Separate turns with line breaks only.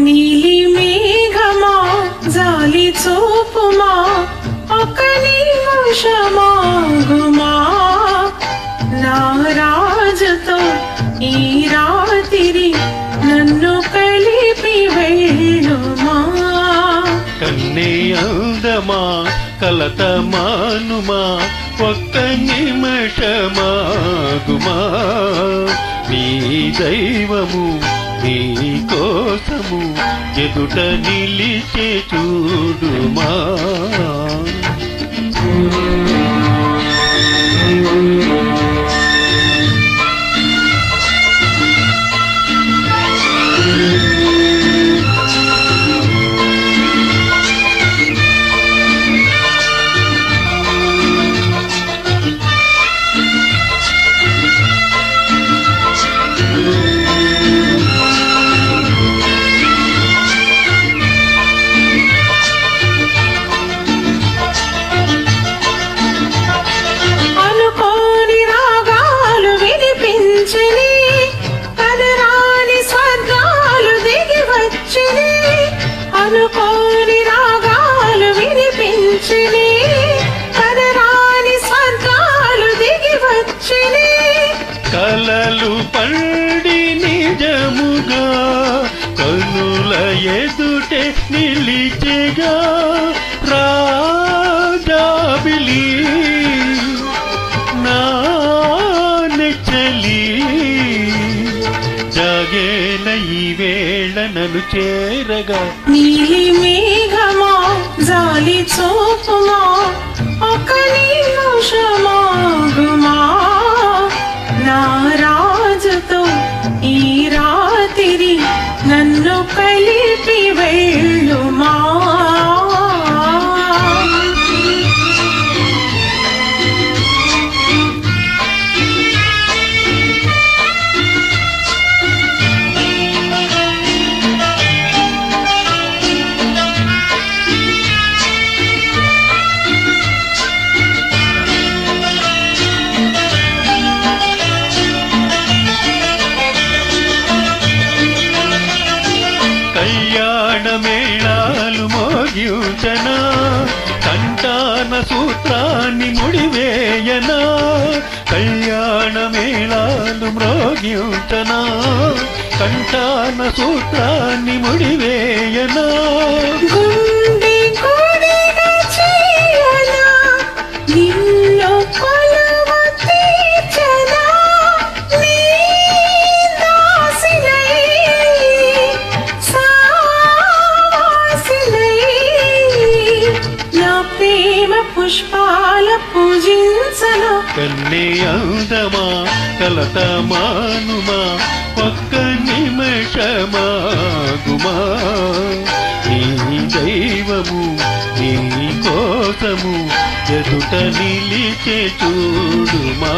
నీలి మేఘమా జాలి చూపుమా ఒక నిమిషమాగుమా నా రాజుతో ఈ రాత్రి నన్ను కలిపి వెళ్ళుమా.
కన్నే అందమా కలత మానుమా ఒక్క నిమిషమాగుమా నీ దైవము నీ కోసము ఎదుట నిలిచే చూడుమా.
అనుకోని రాగాలు వినిపించిని కదరాని స్వర్గాలు దిగి వచ్చిని
కలలు పండి నిజముగా కనుల ఎదుటే నిలిచెగా రాజాబిలి నా నెచ్చలి జాగేల ఈ వేళ నన్ను చేరగా.
నీలి మేఘమా జాలి చూపుమా ఒక నిమిషమాగుమా నా రాజుతో ఈ రాత్రి నన్ను కలిపి వెళ్ళుమా.
మేళాలు మోగించనా కంటాన సూత్రాన్ని ముడివేయనా కళ్యాణ మేళాలు మ్రోగించనా కంటాన సూత్రాన్ని ముడివేయనా.
పుష్పాల పూజించను
కన్నే అందమా కలత మానుమా ఒక్క నిమిషమాగుమా నీ దైవము నీ కోసము ఎదుట నిలిచే చూడుమా.